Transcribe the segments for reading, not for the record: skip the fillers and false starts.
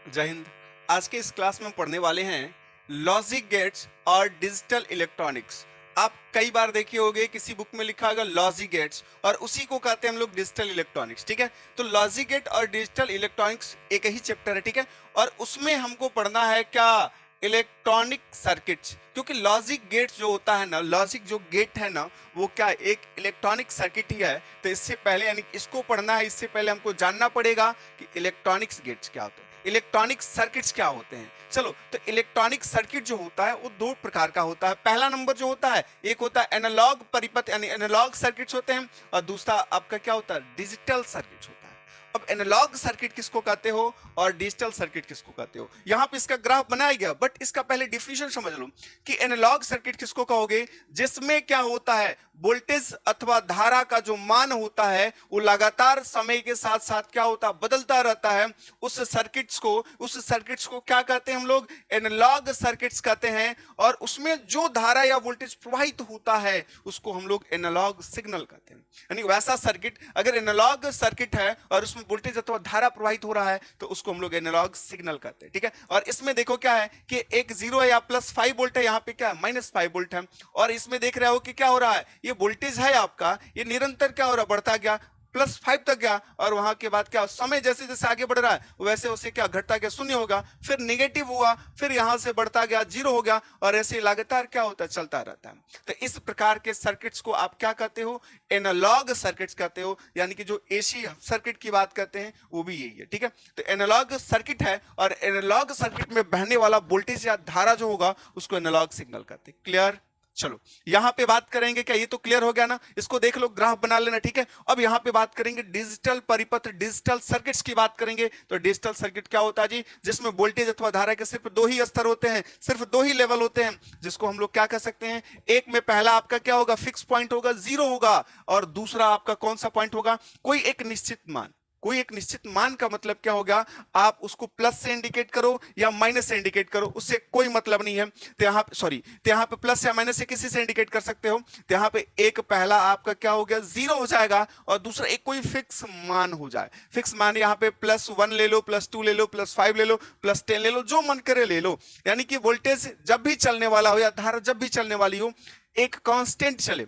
जय हिंद। आज के इस क्लास में पढ़ने वाले हैं लॉजिक गेट्स और डिजिटल इलेक्ट्रॉनिक्स। आप कई बार देखे होंगे किसी बुक में लिखा होगा लॉजिक गेट्स और उसी को कहते हैं हम लोग डिजिटल इलेक्ट्रॉनिक्स। ठीक है, तो लॉजिक गेट और डिजिटल इलेक्ट्रॉनिक्स एक ही चैप्टर है। ठीक है, और उसमें हमको पढ़ना है क्या, इलेक्ट्रॉनिक सर्किट्स। क्योंकि लॉजिक गेट जो होता है ना, लॉजिक जो गेट है ना, वो क्या एक इलेक्ट्रॉनिक सर्किट ही है। तो इससे पहले यानी इसको पढ़ना है, इससे पहले हमको जानना पड़ेगा कि इलेक्ट्रॉनिक्स गेट्स क्या होते हैं, इलेक्ट्रॉनिक सर्किट्स क्या होते हैं। चलो, तो इलेक्ट्रॉनिक सर्किट जो होता है वो दो प्रकार का होता है। पहला नंबर जो होता है, एक होता है एनालॉग परिपथ यानी एनालॉग सर्किट्स होते हैं, और दूसरा आपका क्या होता है, डिजिटल सर्किट्स होता है। अब एनालॉग सर्किट किसको कहते हो और डिजिटल सर्किट किसको कहते हो, यहां पे इसका ग्राफ बनाया गया, बट इसका पहले डिफिनेशन समझ लो कि एनालॉग सर्किट किसको कहोगे, जिसमें क्या होता है, वोल्टेज अथवा धारा का जो मान होता है वो लगातार समय के साथ साथ क्या होता है, बदलता रहता है। उस सर्किट्स को क्या कहते हैं हम लोग, एनालॉग सर्किट्स कहते हैं। और उसमें जो धारा या वोल्टेज प्रवाहित होता है उसको हम लोग एनालॉग सिग्नल कहते हैं। यानी वैसा सर्किट अगर एनालॉग सर्किट है और उसमें वोल्टेज अथवा धारा प्रवाहित हो रहा है तो उसको हम लोग एनालॉग सिग्नल कहते हैं। ठीक है, और इसमें देखो क्या है कि एक जीरो है या +5 वोल्ट है, यहाँ पे क्या है -5 वोल्ट है। और इसमें देख रहे हो कि क्या हो रहा है, ये वोल्टेज है आपका, ये निरंतर क्या हो रहा है, बढ़ता गया +5 तक गया, और वहां के बाद क्या समय जैसे जैसे आगे बढ़ रहा है वैसे वैसे क्या घटता गया, 0 होगा, फिर नेगेटिव हुआ, फिर यहां से बढ़ता गया 0 हो गया, और ऐसे लगातार क्या होता है, चलता रहता है। तो इस प्रकार के सर्किट्स को आप क्या कहते हो, एनालॉग सर्किट्स कहते हो। यानी कि जो एसी सर्किट की बात करते हैं वो भी यही है। ठीक है, तो एनालॉग सर्किट है और एनालॉग सर्किट में बहने वाला वोल्टेज या धारा जो होगा उसको एनालॉग सिग्नल कहते हैं। क्लियर? चलो, यहां पे बात करेंगे, क्या ये तो क्लियर हो गया ना, इसको देख लो, ग्राफ बना लेना। ठीक है, अब यहां पे बात करेंगे डिजिटल परिपथ, डिजिटल सर्किट्स की बात करेंगे। तो डिजिटल सर्किट क्या होता है जी, जिसमें वोल्टेज अथवा धारा के सिर्फ 2 ही स्तर होते हैं, सिर्फ 2 ही लेवल होते हैं, जिसको हम लोग क्या कह सकते हैं, एक में पहला आपका क्या होगा, फिक्स पॉइंट होगा, 0 होगा, और दूसरा आपका कौन सा पॉइंट होगा, कोई एक निश्चित मान। कोई एक निश्चित मान का मतलब क्या होगा, आप उसको प्लस से इंडिकेट करो या माइनस से इंडिकेट करो, उससे कोई मतलब नहीं है। तो यहाँ पे प्लस या माइनस से किसी से इंडिकेट कर सकते हो। तो यहाँ पे एक पहला आपका क्या हो गया, 0 हो जाएगा, और दूसरा एक कोई फिक्स मान हो जाए। फिक्स मान यहाँ पे +1 ले लो, +2 ले लो, +5 ले लो, +10 ले लो, जो मन करे ले लो। यानी कि वोल्टेज जब भी चलने वाला हो या धारा जब भी चलने वाली हो, एक कांस्टेंट चले।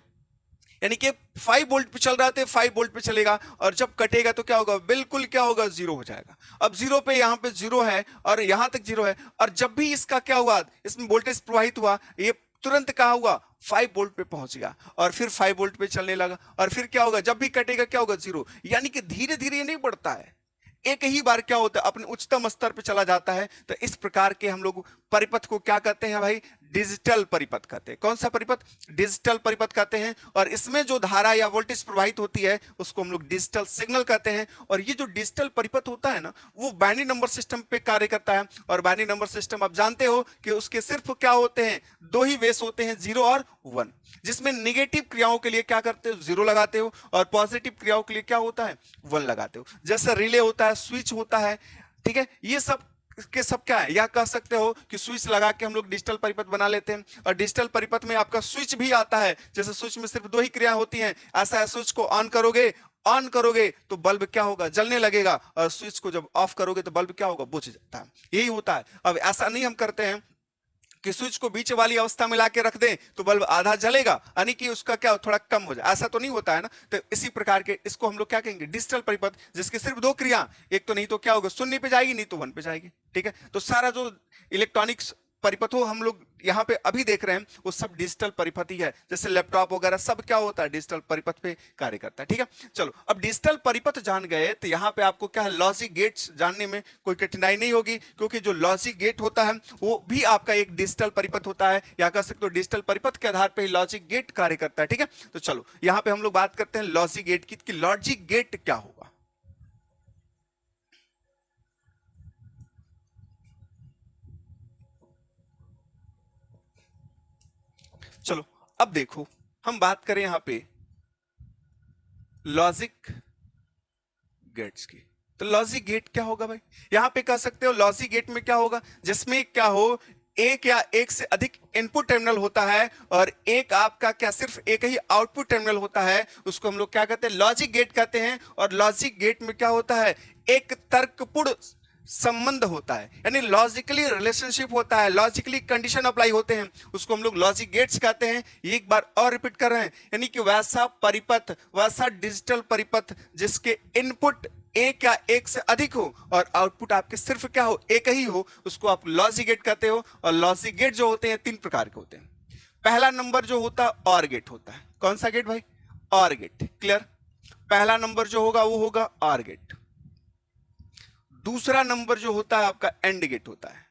यानी कि 5 वोल्ट पे चल रहा था, 5 वोल्ट पे चलेगा, और जब कटेगा तो क्या होगा, बिल्कुल क्या होगा, 0 हो जाएगा। अब 0 पे यहाँ पे 0 है और यहां तक 0 है, और जब भी इसका क्या हुआ, इसमें वोल्टेज प्रवाहित हुआ, ये तुरंत कहा हुआ 5 वोल्ट पे पहुंच गया, और फिर 5 वोल्ट पे चलने लगा, और फिर क्या होगा, जब भी कटेगा क्या होगा, 0। यानी कि धीरे धीरे ये नहीं बढ़ता है, एक ही बार क्या होता है, अपने उच्चतम स्तर पे चला जाता है। तो इस प्रकार के हम लोग परिपथ को क्या कहते हैं भाई, डिजिटल परिपथ कहते हैं। कौन सा परिपथ, डिजिटल परिपथ कहते हैं। और इसमें जो धारा या वोल्टेज प्रवाहित होती है उसको हम लोग डिजिटल सिग्नल कहते हैं। और ये जो डिजिटल परिपथ होता है ना, वो बाइनरी नंबर सिस्टम पे कार्य करता है। और बाइनरी नंबर सिस्टम आप जानते हो कि उसके सिर्फ क्या होते हैं, 2 ही बेस होते हैं, 0 और 1, जिसमें निगेटिव क्रियाओं के लिए क्या करते हो, 0 लगाते हो, और पॉजिटिव क्रियाओं के लिए क्या होता है, 1 लगाते हो। जैसे रिले होता है, स्विच होता है। ठीक है, ये सब के सब क्या है, या कह सकते हो कि स्विच लगा के हम लोग डिजिटल परिपथ बना लेते हैं। और डिजिटल परिपथ में आपका स्विच भी आता है, जैसे स्विच में सिर्फ 2 ही क्रिया होती हैं। ऐसा है, स्विच को ऑन करोगे तो बल्ब क्या होगा, जलने लगेगा, और स्विच को जब ऑफ करोगे तो बल्ब क्या होगा, बुझ जाता है। यही होता है। अब ऐसा नहीं हम करते हैं कि स्विच को बीच वाली अवस्था में लाके रख दें तो बल्ब आधा जलेगा, यानी कि उसका क्या थोड़ा कम हो जाए, ऐसा तो नहीं होता है ना। तो इसी प्रकार के इसको हम लोग क्या कहेंगे, डिजिटल परिपथ, जिसके सिर्फ 2 क्रिया, एक तो नहीं तो क्या होगा, 0 पे जाएगी, नहीं तो 1 पे जाएगी। ठीक है, तो सारा जो इलेक्ट्रॉनिक्स परिपथों हम लोग यहाँ पे अभी देख रहे हैं वो सब डिजिटल परिपथ ही है। जैसे लैपटॉप वगैरह सब क्या होता है, डिजिटल परिपथ पे कार्य करता है। ठीक है, चलो, अब डिजिटल परिपथ जान गए तो यहाँ पे आपको क्या है, लॉजिक गेट्स जानने में कोई कठिनाई नहीं होगी, क्योंकि जो लॉजिक गेट होता है वो भी आपका एक डिजिटल परिपथ होता है, या कह सकते हो डिजिटल परिपथ के आधार पर ही लॉजिक गेट कार्य करता है। ठीक है, तो चलो यहाँ पे हम लोग बात करते हैं लॉजिक गेट की, कि लॉजिक गेट क्या होगा। चलो, अब देखो, हम बात करें यहां पे लॉजिक गेट्स की। तो लॉजिक गेट क्या होगा भाई, यहां पे कह सकते हो लॉजिक गेट में क्या होगा, जिसमें क्या हो, एक या एक से अधिक इनपुट टर्मिनल होता है, और एक आपका क्या सिर्फ एक ही आउटपुट टर्मिनल होता है, उसको हम लोग क्या कहते हैं, लॉजिक गेट कहते हैं। और लॉजिक गेट में क्या होता है, एक तर्कपूर्ण संबंध होता है, यानी लॉजिकली रिलेशनशिप होता है, लॉजिकली कंडीशन अप्लाई होते हैं, उसको हम लोग लॉजिक गेट्स कहते हैं। ये एक बार और रिपीट कर रहे हैं, यानी कि वैसा परिपथ, वैसा डिजिटल परिपथ जिसके इनपुट एक या एक से अधिक हो और आउटपुट आपके सिर्फ क्या हो, एक ही हो, उसको आप लॉजिक गेट कहते हो। और लॉजिक गेट जो होते हैं तीन प्रकार के होते हैं। पहला नंबर जो होता है ऑर गेट होता है। कौन सा गेट भाई? Or gate. क्लियर? पहला नंबर जो होगा वो होगा ऑर गेट। दूसरा नंबर जो होता है आपका एंड गेट होता है।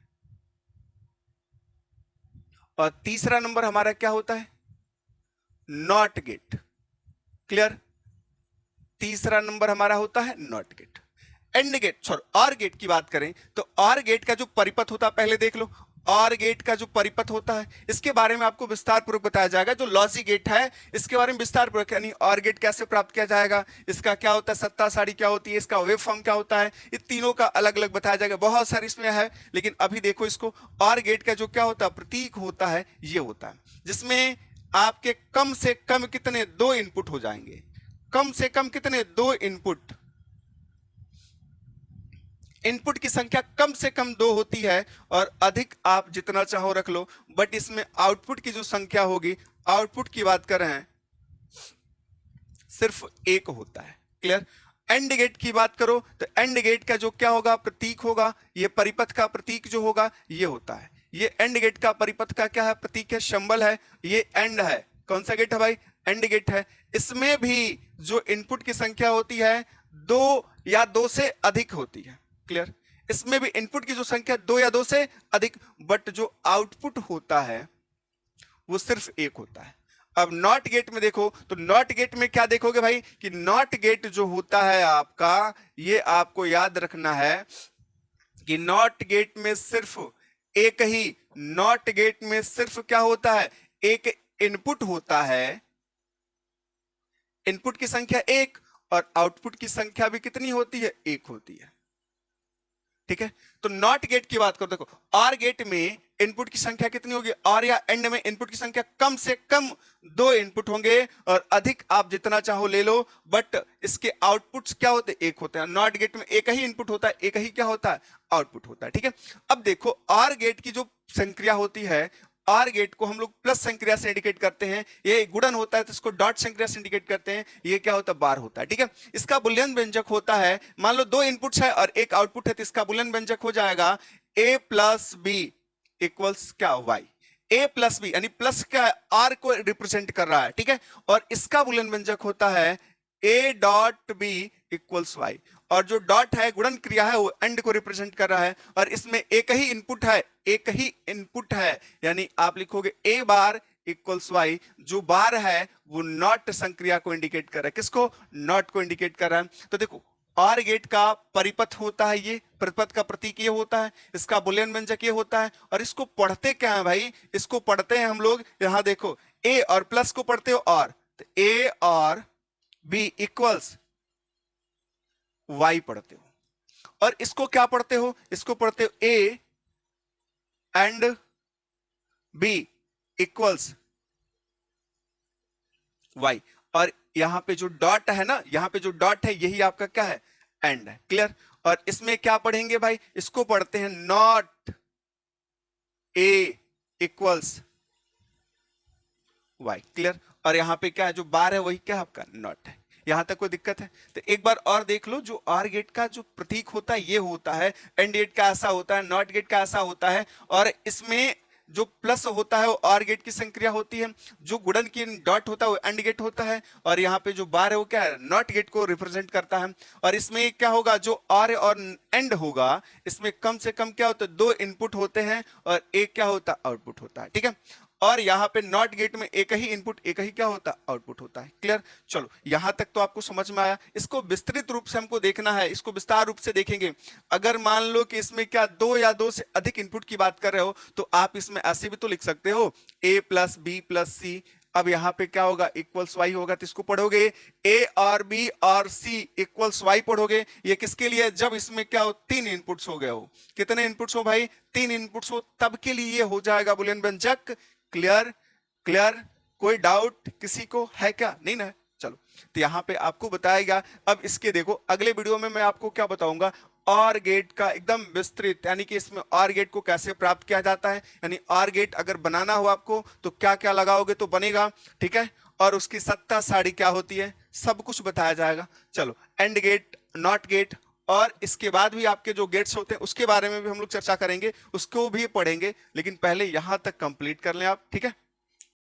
और तीसरा नंबर हमारा क्या होता है? Not gate. क्लियर? तीसरा नंबर हमारा होता है not gate. And gate, sorry, or gate की बात करें तो ऑर गेट का जो परिपथ होता है पहले देख लो। ऑर गेट का जो परिपथ होता है इसके बारे में आपको विस्तार पूर्वक बताया जाएगा। जो लॉजिक गेट है इसके बारे में विस्तार पूर्वक, यानी ऑर गेट कैसे प्राप्त किया जाएगा, इसका क्या होता है, सत्ता सारणी क्या होती है, इसका वेव फॉर्म क्या होता है, ये तीनों का अलग अलग बताया जाएगा। बहुत सारे इसमें है, लेकिन अभी देखो इसको। ऑर गेट का जो क्या होता है, प्रतीक होता है, ये होता है जिसमें आपके कम से कम कितने, दो इनपुट हो जाएंगे। कम से कम कितने, दो इनपुट। इनपुट की संख्या कम से कम दो होती है और अधिक आप जितना चाहो रख लो, बट इसमें आउटपुट की जो संख्या होगी, आउटपुट की बात कर रहे हैं, सिर्फ एक होता है। क्लियर? एंड गेट की बात करो तो एंड गेट का जो क्या होगा, प्रतीक होगा, ये परिपथ का प्रतीक जो होगा ये होता है। ये एंड गेट का परिपथ का क्या है, प्रतीक है, सिंबल है, ये एंड है। कौन सा गेट है भाई? एंड गेट है। इसमें भी जो इनपुट की संख्या होती है दो या दो से अधिक होती है। क्लियर? इसमें भी इनपुट की जो संख्या दो या दो से अधिक, बट जो आउटपुट होता है वो सिर्फ एक होता है। अब नॉट गेट में देखो तो नॉट गेट में क्या देखोगे भाई कि नॉट गेट जो होता है आपका, ये आपको याद रखना है कि नॉट गेट में सिर्फ एक ही, नॉट गेट में सिर्फ क्या होता है, एक इनपुट होता है। इनपुट की संख्या एक और आउटपुट की संख्या भी कितनी होती है, एक होती है। ठीक है? तो नॉट गेट की बात करो, देखो ऑर गेट में इनपुट की संख्या कितनी होगी, और या एंड में इनपुट की संख्या कम से कम दो इनपुट होंगे और अधिक आप जितना चाहो ले लो, बट इसके आउटपुट्स क्या होते हैं, एक होते हैं। नॉट गेट में एक ही इनपुट होता है, एक ही क्या होता है, आउटपुट होता है। ठीक है? अब देखो ऑर गेट की जो संक्रिया होती है, ऑर गेट को हम लोग प्लस संक्रिया से इंडिकेट करते हैं। ये गुणन होता है तो इसको डॉट संक्रिया से इंडिकेट करते हैं। ये क्या होता है, बार होता है। ठीक है? इसका बुलियन व्यंजक होता है, मान लो दो इनपुट्स है और एक आउटपुट है, तो इसका बुलियन व्यंजक हो जाएगा a प्लस बी इक्वल्स क्या, y। a प्लस बी यानी प्लस क्या है, r को रिप्रेजेंट कर रहा है। ठीक है? और इसका बुलियन व्यंजक होता है a dot b equals y। और जो डॉट है, गुणन क्रिया है, वो एंड को रिप्रेजेंट कर रहा है और इसमें एक ही इनपुट है, एक ही इनपुट है, यानी आप लिखोगे a बार इक्वल्स y। जो बार है वो नॉट संक्रिया को इंडिकेट कर रहा है। किसको? नॉट को इंडिकेट कर रहा है। तो देखो ऑर गेट का परिपथ होता है, ये परिपथ का प्रतीक ये होता है, इसका बुलियन व्यंजक ये होता है। और इसको पढ़ते क्या है भाई, इसको पढ़ते हैं हम लोग, यहां देखो a और प्लस को पढ़ते हो और, तो a और b इक्वल्स y पढ़ते हो। और इसको क्या पढ़ते हो, इसको पढ़ते हो a and b equals y। और यहां पे जो डॉट है ना, यहां पे जो डॉट है यही आपका क्या है, एंड है। क्लियर? और इसमें क्या पढ़ेंगे भाई, इसको पढ़ते हैं not a equals y। Clear? और यहां पे क्या है, जो बार है वही क्या है आपका, नॉट है। यहां तक कोई दिक्कत है? तो एक बार और देख लो, जो ऑर गेट का जो प्रतीक होता है ये होता है, एंड गेट का ऐसा होता है, नॉट गेट का ऐसा होता है। और इसमें जो प्लस होता है वो ऑर गेट की संक्रिया होती है, जो गुणन की डॉट होता है वो एंड गेट होता है, और यहाँ पे जो बार है वो क्या है, नॉट गेट को रिप्रेजेंट करता है। और इसमें क्या होगा, जो ऑर और एंड होगा, इसमें कम से कम क्या होता है, दो इनपुट होते हैं और एक क्या होता है, आउटपुट होता है। ठीक है? और यहाँ पे नॉट गेट में एक ही इनपुट, एक ही क्या होता है, आउटपुट होता है। क्लियर? चलो यहां तक तो आपको समझ में आया। इसको विस्तृत रूप से हमको देखना है, इसको विस्तार रूप से देखेंगे। अगर मान लो कि इसमें क्या दो या दो से अधिक इनपुट की बात कर रहे हो, तो आप इसमें ऐसे भी तो लिख सकते हो a प्लस बी प्लस सी। अब यहाँ पे क्या होगा, इक्वल्स वाई होगा, तो इसको पढ़ोगे a और b और c इक्वल्स वाई पढ़ोगे। ये किसके लिए, जब इसमें क्या हो, तीन इनपुट्स हो गए हो। कितने इनपुट्स हो भाई, तीन इनपुट्स हो, तब के लिए ये हो जाएगा बुलियन व्यंजक। क्लियर? क्लियर? कोई डाउट किसी को है क्या? नहीं ना? चलो, तो यहां पे आपको बताएगा। अब इसके देखो अगले वीडियो में मैं आपको क्या बताऊंगा, और गेट का एकदम विस्तृत, यानी कि इसमें और गेट को कैसे प्राप्त किया जाता है, यानी और गेट अगर बनाना हो आपको तो क्या क्या लगाओगे तो बनेगा, ठीक है। और उसकी सत्ता साड़ी क्या होती है, सब कुछ बताया जाएगा। चलो, एंड गेट, नॉट गेट, और इसके बाद भी आपके जो गेट्स होते हैं उसके बारे में भी हम लोग चर्चा करेंगे, उसको भी पढ़ेंगे, लेकिन पहले यहां तक कंप्लीट कर लें आप, ठीक है।